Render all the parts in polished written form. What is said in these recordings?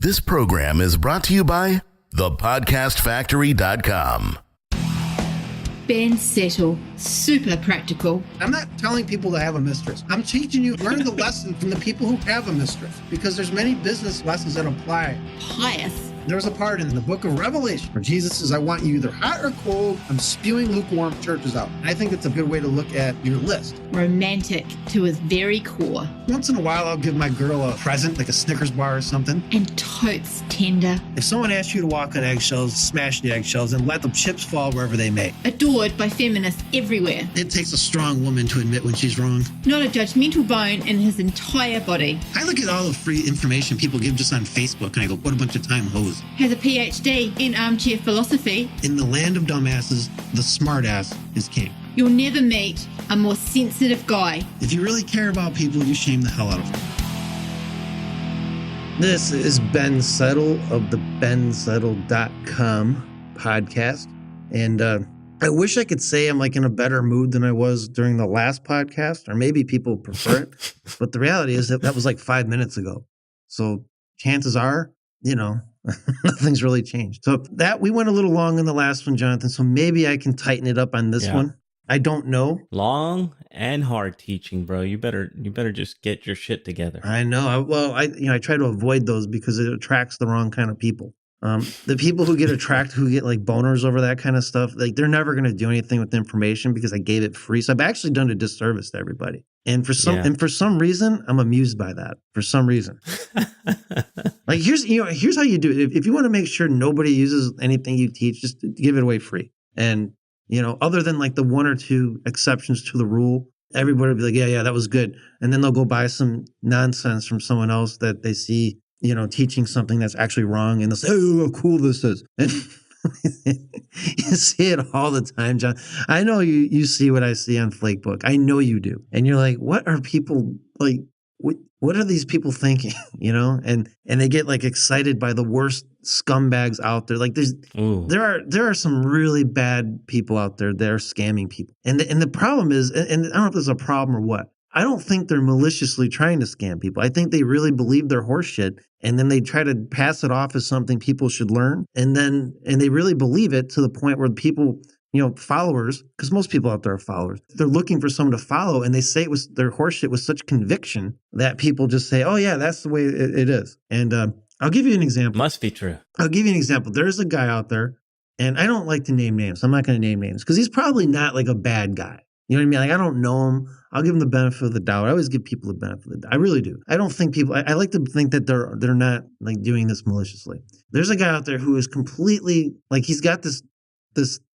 This program is brought to you by thepodcastfactory.com. Ben Settle, super practical. I'm not telling people to have a mistress. I'm teaching you, learn the lesson from the people who have a mistress, because there's many business lessons that apply. Pious. There's a part in the book of Revelation where Jesus says, I want you either hot or cold. I'm spewing lukewarm churches out. And I think it's a good way to look at your list. Romantic to his very core. Once in a while, I'll give my girl a present, like a Snickers bar or something. And totes tender. If someone asks you to walk on eggshells, smash the eggshells and let the chips fall wherever they may. Adored by feminists everywhere. It takes a strong woman to admit when she's wrong. Not a judgmental bone in his entire body. I look at all the free information people give just on Facebook and I go, what a bunch of time hose. Has a PhD in armchair philosophy. In the land of dumbasses, the smartass is king. You'll never meet a more sensitive guy. If you really care about people, you shame the hell out of them. This is Ben Settle of the bensettle.com podcast. And I wish I could say I'm like in a better mood than I was during the last podcast, or maybe people prefer it. But the reality is that was like 5 minutes ago. So chances are, nothing's really changed. So that we went a little long in the last one, Jonathan. So maybe I can tighten it up on this one. I don't know. Long and hard teaching, bro. You better just get your shit together. I know. I try to avoid those because it attracts the wrong kind of people. The people who get attracted, who get like boners over that kind of stuff, like they're never going to do anything with the information because I gave it free. So I've actually done a disservice to everybody. And for some reason, I'm amused by that. For some reason, like here's how you do it. If you want to make sure nobody uses anything you teach, just give it away free. And other than like the one or two exceptions to the rule, everybody will be like, yeah, that was good. And then they'll go buy some nonsense from someone else that they see, teaching something that's actually wrong, and they'll say, oh, how cool this is. And you see it all the time, John. I know you see what I see on Flakebook. I know you do. And you're like, what are people like? What are these people thinking? And they get like excited by the worst scumbags out there. Like there are some really bad people out there that are scamming people. And the problem is, and I don't know if there's a problem or what. I don't think they're maliciously trying to scam people. I think they really believe their horse shit, and then they try to pass it off as something people should learn. And they really believe it to the point where people, followers, because most people out there are followers, they're looking for someone to follow, and they say it was their horse shit with such conviction that people just say, oh yeah, that's the way it is. And I'll give you an example. Must be true. I'll give you an example. There's a guy out there, and I don't like to name names. I'm not going to name names because he's probably not like a bad guy. You know what I mean? Like, I don't know him. I'll give him the benefit of the doubt. I always give people the benefit of the doubt. I really do. I don't think people, I like to think that they're not like doing this maliciously. There's a guy out there who is completely, like, he's got this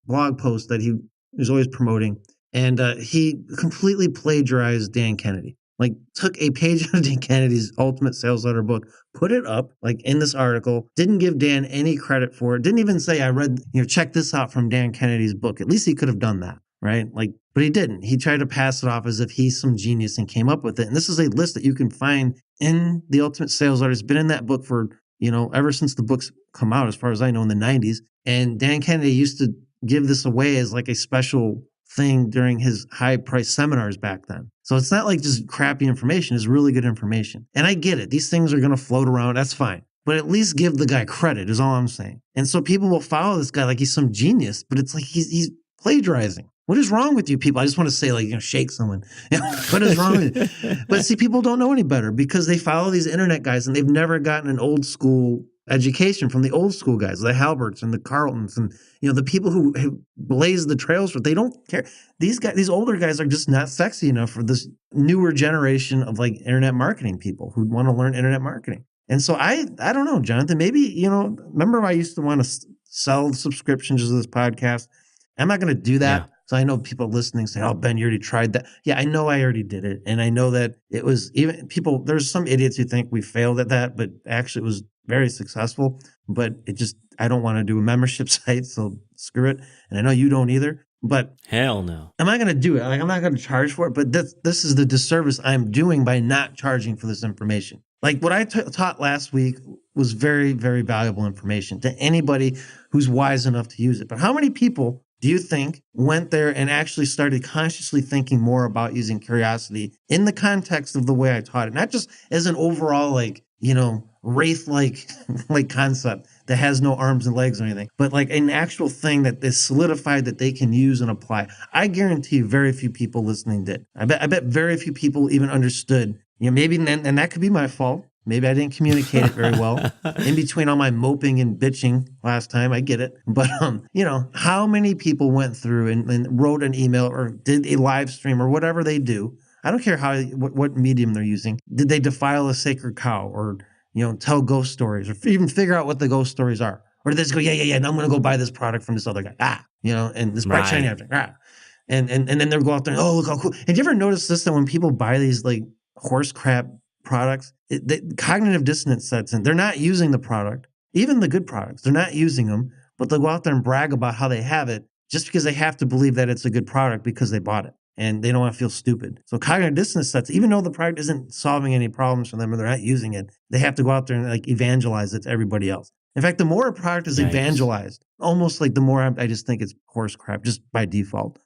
blog post that he is always promoting, and he completely plagiarized Dan Kennedy. Like, took a page out of Dan Kennedy's Ultimate Sales Letter book, put it up, like, in this article, didn't give Dan any credit for it, didn't even say, I read, check this out from Dan Kennedy's book. At least he could have done that. Right? Like, but he didn't. He tried to pass it off as if he's some genius and came up with it. And this is a list that you can find in the Ultimate Sales Letter. It's been in that book for, ever since the books come out, as far as I know, in the 90s. And Dan Kennedy used to give this away as like a special thing during his high price seminars back then. So it's not like just crappy information. It's really good information. And I get it. These things are going to float around. That's fine. But at least give the guy credit is all I'm saying. And so people will follow this guy like he's some genius, but it's like he's plagiarizing. What is wrong with you people? I just want to say, like, shake someone. What is wrong with you? But see, people don't know any better because they follow these internet guys and they've never gotten an old school education from the old school guys, the Halberts and the Carltons and, the people who have blazed the trails for, they don't care. These older guys are just not sexy enough for this newer generation of like internet marketing people who want to learn internet marketing. And so I don't know, Jonathan, maybe, remember I used to want to sell subscriptions to this podcast. I'm not going to do that. Yeah. So I know people listening say, oh, Ben, you already tried that. Yeah, I know I already did it. And I know that it was even people, there's some idiots who think we failed at that, but actually it was very successful. But I don't want to do a membership site, so screw it. And I know you don't either. But hell no. I'm not going to do it. Like, I'm not going to charge for it. But this is the disservice I'm doing by not charging for this information. Like what I taught last week was very, very valuable information to anybody who's wise enough to use it. But how many people do you think went there and actually started consciously thinking more about using curiosity in the context of the way I taught it? Not just as an overall, like, wraith-like like concept that has no arms and legs or anything, but like an actual thing that is solidified that they can use and apply. I guarantee you very few people listening did. I bet very few people even understood, maybe, and that could be my fault. Maybe I didn't communicate it very well in between all my moping and bitching last time. I get it. But, how many people went through and wrote an email or did a live stream or whatever they do? I don't care what medium they're using. Did they defile a sacred cow or, tell ghost stories or even figure out what the ghost stories are? Or did they just go, yeah, now I'm going to go buy this product from this other guy. And this bright shiny object. And then they'll go out there and, oh, look how cool. And you ever notice this, that when people buy these like horse crap products, the cognitive dissonance sets in. They're not using the product, even the good products. They're not using them, but they'll go out there and brag about how they have it just because they have to believe that it's a good product because they bought it. And they don't want to feel stupid. So cognitive dissonance sets, even though the product isn't solving any problems for them or they're not using it, they have to go out there and like evangelize it to everybody else. In fact, the more a product is evangelized, almost like the more I just think it's horse crap, just by default.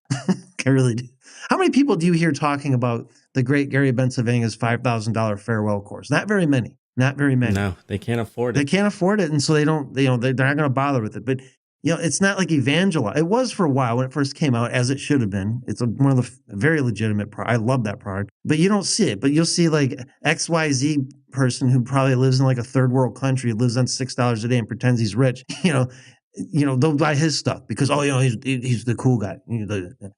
I really do. How many people do you hear talking about the great Gary Bencivenga's $5,000 farewell course? Not very many. Not very many. No, they can't afford it. They can't afford it, and so they don't. They're not going to bother with it. But it's not like evangelize. It was for a while when it first came out, as it should have been. It's one of the very legitimate I love that product, but you don't see it. But you'll see like XYZ person who probably lives in like a third world country, lives on $6 a day and pretends he's rich. They'll buy his stuff because he's the cool guy.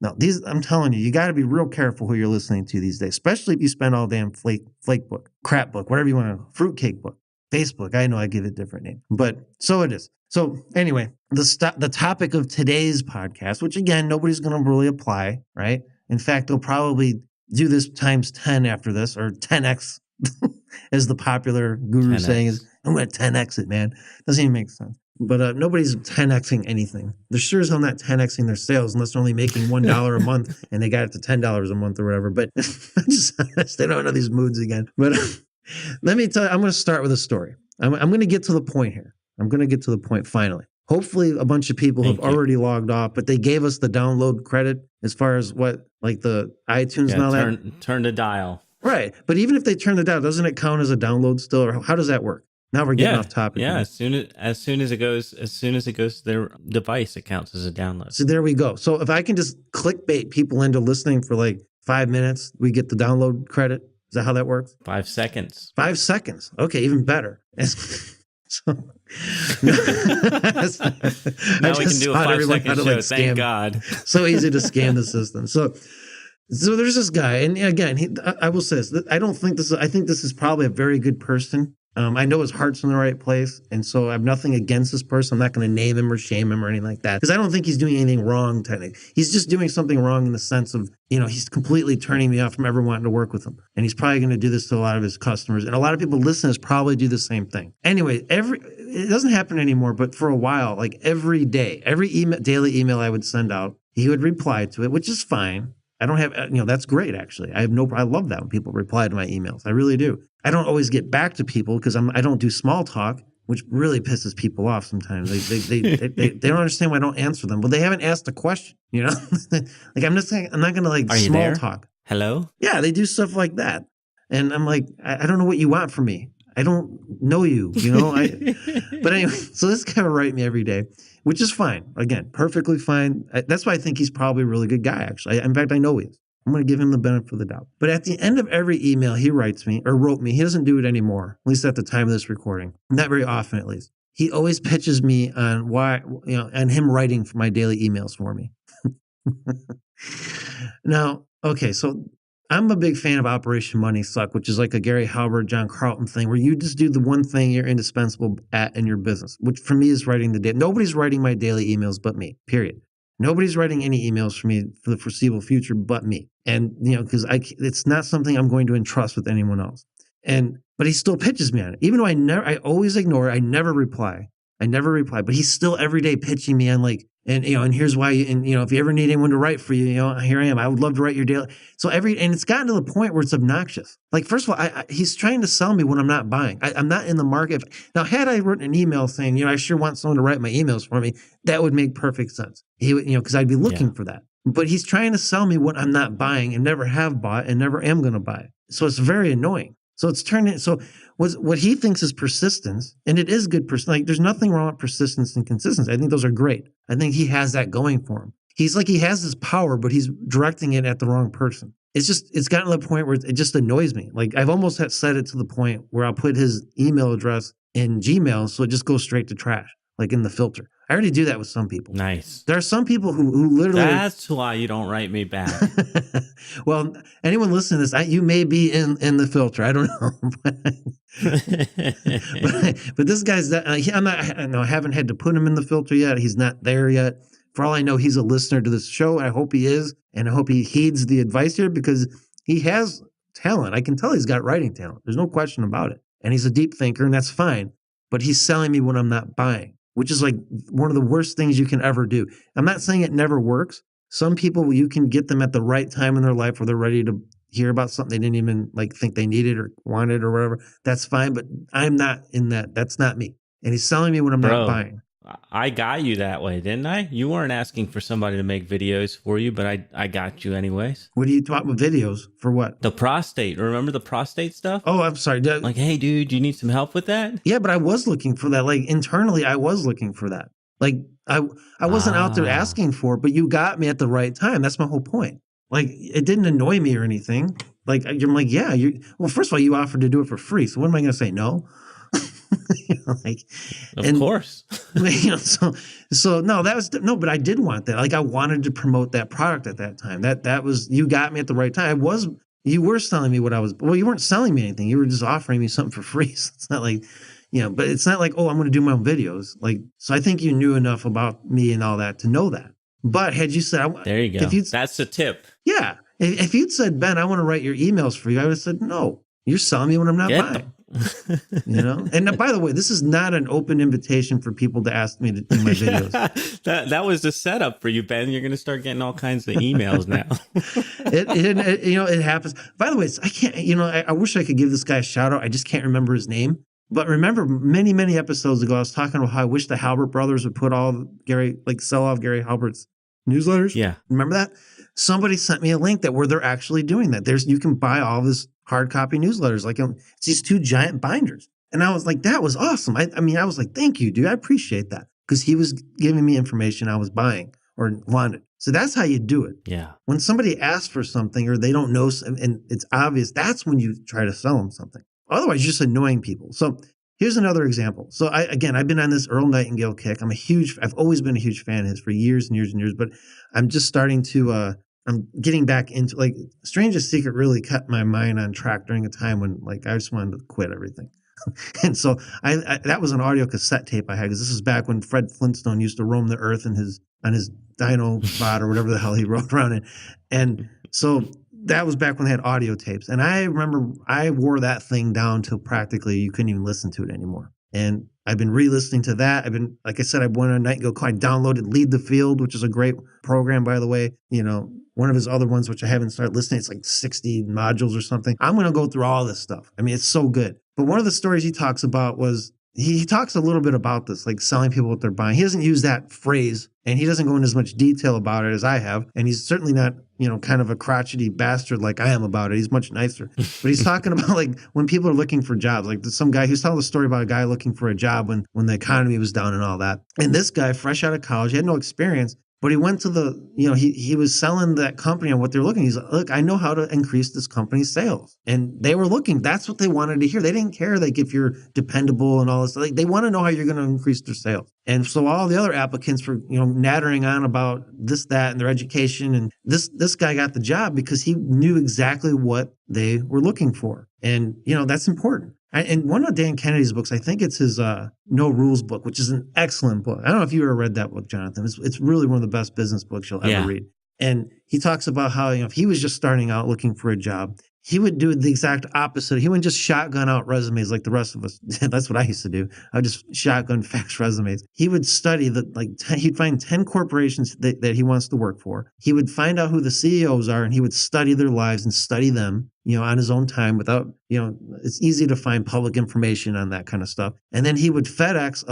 No, I'm telling you got to be real careful who you're listening to these days, especially if you spend all damn flake book, crap book, whatever you want to, fruitcake book, Facebook. I know I give it a different name, but so it is. So anyway, the topic of today's podcast, which again, nobody's going to really apply, right? In fact, they'll probably do this times 10 after this, or 10x, as the popular guru 10X. saying is, I'm going to 10x it, man. Doesn't even make sense. But nobody's 10xing anything. They're sure as hell not 10xing their sales unless they're only making $1 a month and they got it to $10 a month or whatever. But they don't know these moods again. But let me tell you, I'm going to start with a story. I'm going to get to the point here. I'm going to get to the point finally. Hopefully a bunch of people have already logged off, but they gave us the download credit as far as what, like the iTunes and all that. Turn the dial. Right. But even if they turn the dial, doesn't it count as a download still? Or how does that work? Now we're getting off topic. Yeah, as soon as it goes to their device, it counts as a download. So there we go. So if I can just clickbait people into listening for like 5 minutes, we get the download credit. Is that how that works? 5 seconds. 5 seconds. Okay, even better. So, now we can do a 5-second show. Thank God. So easy to scam the system. So there's this guy, and again, I will say this. I think this is probably a very good person. I know his heart's in the right place, and so I have nothing against this person. I'm not going to name him or shame him or anything like that, because I don't think he's doing anything wrong, technically. He's just doing something wrong in the sense of, he's completely turning me off from ever wanting to work with him. And he's probably going to do this to a lot of his customers. And a lot of people listeners probably do the same thing. Anyway, it doesn't happen anymore, but for a while, like every day, daily email I would send out, he would reply to it, which is fine. I don't have, that's great, actually. I love that when people reply to my emails. I really do. I don't always get back to people because I don't do small talk, which really pisses people off sometimes. They don't understand why I don't answer them. Well, they haven't asked a question, like I'm not going to like small talk. Hello? Yeah, they do stuff like that. And I'm like, I don't know what you want from me. I don't know you, but anyway, so this guy will write me every day, which is fine. Again, perfectly fine. That's why I think he's probably a really good guy, actually. In fact, I know he is. I'm going to give him the benefit of the doubt. But at the end of every email he writes me or wrote me, he doesn't do it anymore, at least at the time of this recording. Not very often, at least. He always pitches me on why, and him writing for my daily emails for me. Now, okay, so I'm a big fan of Operation Money Suck, which is like a Gary Halbert, John Carlton thing where you just do the one thing you're indispensable at in your business, which for me is writing the day. Nobody's writing my daily emails but me, period. Nobody's writing any emails for me for the foreseeable future but me. And, because it's not something I'm going to entrust with anyone else. But he still pitches me on it. Even though I always ignore it, I never reply. But he's still every day pitching me on like, and here's why, if you ever need anyone to write for you, here I am. I would love to write your daily. So and it's gotten to the point where it's obnoxious. Like, first of all, he's trying to sell me what I'm not buying. I'm not in the market. Now, had I written an email saying, I sure want someone to write my emails for me, that would make perfect sense. He would, because I'd be looking for that. But he's trying to sell me what I'm not buying and never have bought and never am going to buy. So it's very annoying. So it's turned so what he thinks is persistence, and it is good like there's nothing wrong with persistence and consistency. I think those are great. I think he has that going for him. He's like, he has this power, but he's directing it at the wrong person. It's gotten to the point where it just annoys me. Like I've almost set it to the point where I'll put his email address in Gmail so it just goes straight to trash, like in the filter. I already do that with some people. Nice. There are some people who literally... That's why you don't write me back. Well, anyone listening to this, you may be in the filter. I don't know. but this guy's that... I haven't had to put him in the filter yet. He's not there yet. For all I know, he's a listener to this show. And I hope he is. And I hope he heeds the advice here because he has talent. I can tell he's got writing talent. There's no question about it. And he's a deep thinker, and that's fine. But he's selling me what I'm not buying, which is like one of the worst things you can ever do. I'm not saying it never works. Some people, you can get them at the right time in their life where they're ready to hear about something they didn't even like think they needed or wanted or whatever. That's fine, but I'm not in that. That's not me. And he's selling me what I'm not buying. I got you that way, didn't I? You weren't asking for somebody to make videos for you, but I got you anyways. What are you talking about videos? For what? The prostate. Remember the prostate stuff? Oh, I'm sorry. Like, hey, dude, you need some help with that? Yeah, but I was looking for that. Like internally, I was looking for that. Like I wasn't out there asking for it, but you got me at the right time. That's my whole point. Like it didn't annoy me or anything. Like I'm like, yeah, well, first of all, you offered to do it for free. So what am I going to say? No. Of course. So no, but I did want that. Like I wanted to promote that product at that time. That was, you got me at the right time. You were selling me you weren't selling me anything. You were just offering me something for free. So it's not like, but it's not like, oh, I'm going to do my own videos. Like, so I think you knew enough about me and all that to know that. But had you said, there you go. That's the tip. Yeah. If you'd said, Ben, I want to write your emails for you, I would have said, no, you're selling me what I'm not buying. And by the way, this is not an open invitation for people to ask me to do my videos. that was the setup for you, Ben. You're going to start getting all kinds of emails now. It happens. By the way, I can't. I wish I could give this guy a shout out. I just can't remember his name. But remember, many episodes ago, I was talking about how I wish the Halbert brothers would sell off Gary Halbert's newsletters. Yeah, remember that? Somebody sent me a link where they're actually doing that. You can buy all this hard copy newsletters. Like it's these 2 giant binders. And I was like, that was awesome. I was like, thank you, dude. I appreciate that. Because he was giving me information I was buying or wanted. So that's how you do it. Yeah. When somebody asks for something or they don't know and it's obvious, that's when you try to sell them something. Otherwise, you're just annoying people. So here's another example. So I've been on this Earl Nightingale kick. I've always been a huge fan of his for years and years and years, but I'm just starting to, I'm getting back into, like, Strangest Secret really kept my mind on track during a time when, like, I just wanted to quit everything. And so that was an audio cassette tape I had, because this is back when Fred Flintstone used to roam the earth on his Dino bot or whatever the hell he rode around in. And so that was back when they had audio tapes. And I remember I wore that thing down till practically you couldn't even listen to it anymore. And I've been re-listening to that. Like I said, I went on Nightingale. I downloaded Lead the Field, which is a great program, by the way. One of his other ones, which I haven't started listening, it's like 60 modules or something. I'm going to go through all this stuff. It's so good. But one of the stories he talks about was, he talks a little bit about this, like selling people what they're buying. He doesn't use that phrase, and he doesn't go into as much detail about it as I have. And he's certainly not, kind of a crotchety bastard like I am about it. He's much nicer. But he's talking about, like, when people are looking for jobs, like there's some guy who's telling a story about a guy looking for a job when the economy was down and all that. And this guy, fresh out of college, he had no experience. But he went to he was selling that company on what they're looking. He's like, look, I know how to increase this company's sales. And they were looking. That's what they wanted to hear. They didn't care, like, if you're dependable and all this. Like, they want to know how you're going to increase their sales. And so all the other applicants were, nattering on about this, that, and their education. And this guy got the job because he knew exactly what they were looking for. And, that's important. And one of Dan Kennedy's books, I think it's his No Rules book, which is an excellent book. I don't know if you ever read that book, Jonathan. It's really one of the best business books you'll ever read. And he talks about how, if he was just starting out looking for a job, he would do the exact opposite. He wouldn't just shotgun out resumes like the rest of us. That's what I used to do. I would just shotgun fax resumes. He would study he'd find 10 corporations that he wants to work for. He would find out who the CEOs are, and he would study their lives and study them, on his own time without, it's easy to find public information on that kind of stuff. And then he would FedEx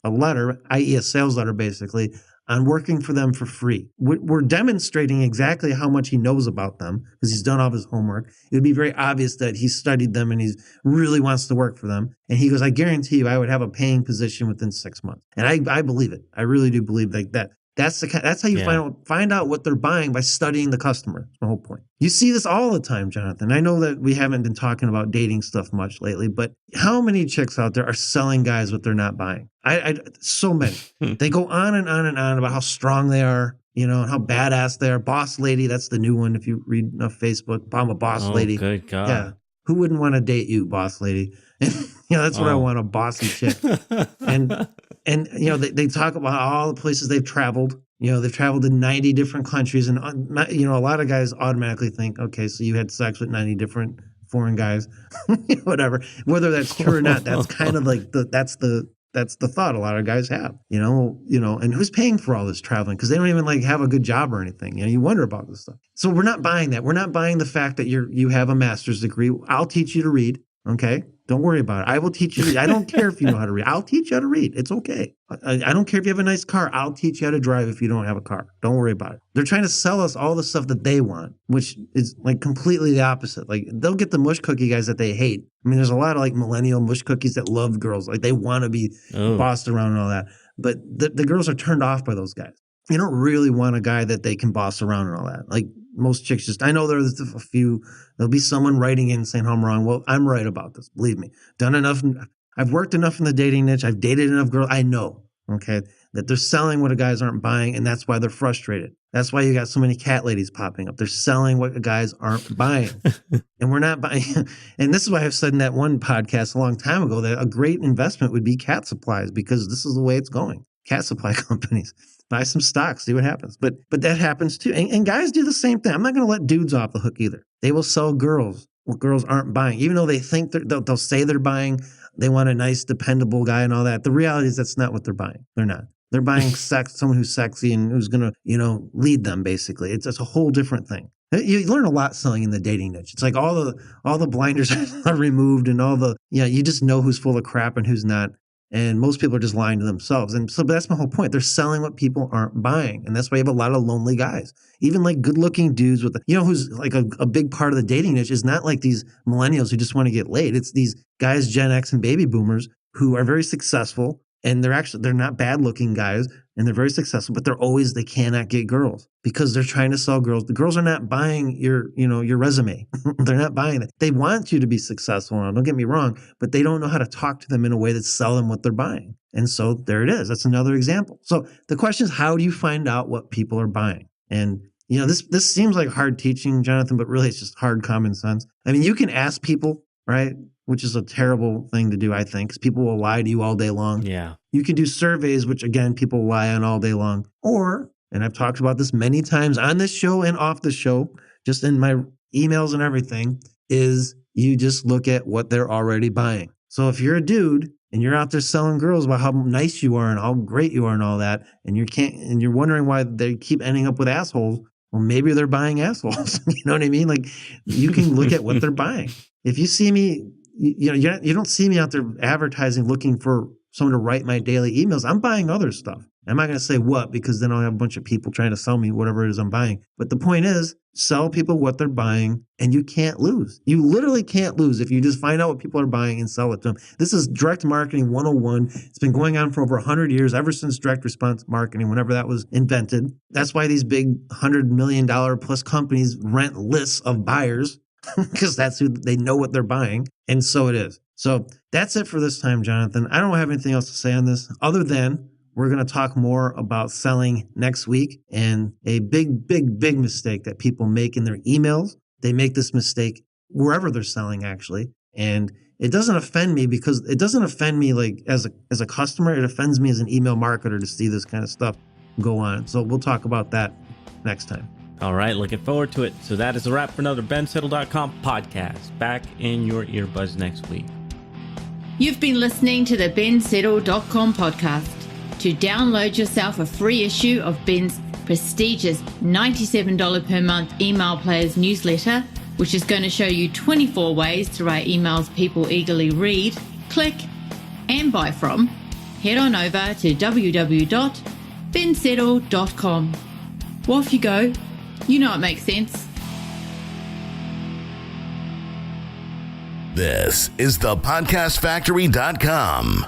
a letter, i.e. a sales letter, basically, on working for them for free. We're demonstrating exactly how much he knows about them because he's done all of his homework. It would be very obvious that he studied them and he really wants to work for them. And he goes, I guarantee you I would have a paying position within 6 months. And I believe it. I really do believe like that. That's how you find out what they're buying, by studying the customer. That's my whole point. You see this all the time, Jonathan. I know that we haven't been talking about dating stuff much lately, but how many chicks out there are selling guys what they're not buying? So many. They go on and on and on about how strong they are, and how badass they are. Boss lady, that's the new one. If you read enough Facebook, I'm a boss lady. Good God. Yeah. Who wouldn't want to date you, boss lady? That's what I want, a bossy chick. And they talk about all the places they've traveled. They've traveled to 90 different countries. And, a lot of guys automatically think, okay, so you had sex with 90 different foreign guys, whatever. Whether that's true or not, that's kind of like that's the thought a lot of guys have, and who's paying for all this traveling? Because they don't even have a good job or anything. You wonder about this stuff. So we're not buying that. We're not buying the fact that you have a master's degree. I'll teach you to read. Okay. Don't worry about it. I will teach you. I don't care if you know how to read. I'll teach you how to read. It's okay. I don't care if you have a nice car. I'll teach you how to drive if you don't have a car. Don't worry about it. They're trying to sell us all the stuff that they want, which is completely the opposite. They'll get the mush cookie guys that they hate. I mean, there's a lot of millennial mush cookies that love girls. They want to be bossed around and all that. But the girls are turned off by those guys. They don't really want a guy that they can boss around and all that. Most chicks I know there's a few, there'll be someone writing in saying how I'm wrong. Well, I'm right about this. Believe me. Done enough. I've worked enough in the dating niche. I've dated enough girls. I know, okay, that they're selling what guys aren't buying, and that's why they're frustrated. That's why you got so many cat ladies popping up. They're selling what guys aren't buying. And we're not buying. And this is why I've said in that one podcast a long time ago that a great investment would be cat supplies, because this is the way it's going. Cat supply companies. Buy some stocks, see what happens. But that happens too. And guys do the same thing. I'm not going to let dudes off the hook either. They will sell girls what girls aren't buying. Even though they think they'll say they're buying, they want a nice, dependable guy and all that. The reality is that's not what they're buying. They're not. They're buying someone who's sexy and who's going to, lead them, basically. It's a whole different thing. You learn a lot selling in the dating niche. It's like all the blinders are removed and you just know who's full of crap and who's not. And most people are just lying to themselves. And so that's my whole point. They're selling what people aren't buying. And that's why you have a lot of lonely guys. Even good looking dudes with, who's a big part of the dating niche is not these millennials who just want to get laid. It's these guys, Gen X and baby boomers, who are very successful. And they're not bad looking guys, and they're very successful, but they cannot get girls because they're trying to sell girls. The girls are not buying your resume. They're not buying it. They want you to be successful. Now, don't get me wrong, but they don't know how to talk to them in a way that's sell them what they're buying. And so there it is. That's another example. So the question is, how do you find out what people are buying? And this seems like hard teaching, Jonathan, but really it's just hard common sense. I mean, you can ask people, right? Which is a terrible thing to do, I think, because people will lie to you all day long. Yeah. You can do surveys, which, again, people lie on all day long. Or, and I've talked about this many times on this show and off the show, just in my emails and everything, is you just look at what they're already buying. So if you're a dude and you're out there selling girls about how nice you are and how great you are and all that, and you're wondering why they keep ending up with assholes, well, maybe they're buying assholes. You know what I mean? You can look at what they're buying. If you see me, you don't see me out there advertising looking for someone to write my daily emails. I'm buying other stuff. I'm not going to say what, because then I'll have a bunch of people trying to sell me whatever it is I'm buying. But the point is, sell people what they're buying, and you can't lose. You literally can't lose if you just find out what people are buying and sell it to them. This is direct marketing 101. It's been going on for over 100 years, ever since direct response marketing, whenever that was invented. That's why these big $100 million plus companies rent lists of buyers, because that's who they know what they're buying. And so it is. So that's it for this time, Jonathan. I don't have anything else to say on this other than we're going to talk more about selling next week, and a big, big, big mistake that people make in their emails. They make this mistake wherever they're selling, actually. And it doesn't offend me, because it doesn't offend me as a customer. It offends me as an email marketer to see this kind of stuff go on. So we'll talk about that next time. All right, looking forward to it. So that is a wrap for another bensettle.com podcast. Back in your earbuds next week. You've been listening to the bensettle.com podcast. To download yourself a free issue of Ben's prestigious $97 per month email players newsletter, which is going to show you 24 ways to write emails people eagerly read, click, and buy from, head on over to www.bensettle.com. bensettle.com. Well, off you go. You know it makes sense. This is the podcastfactory.com.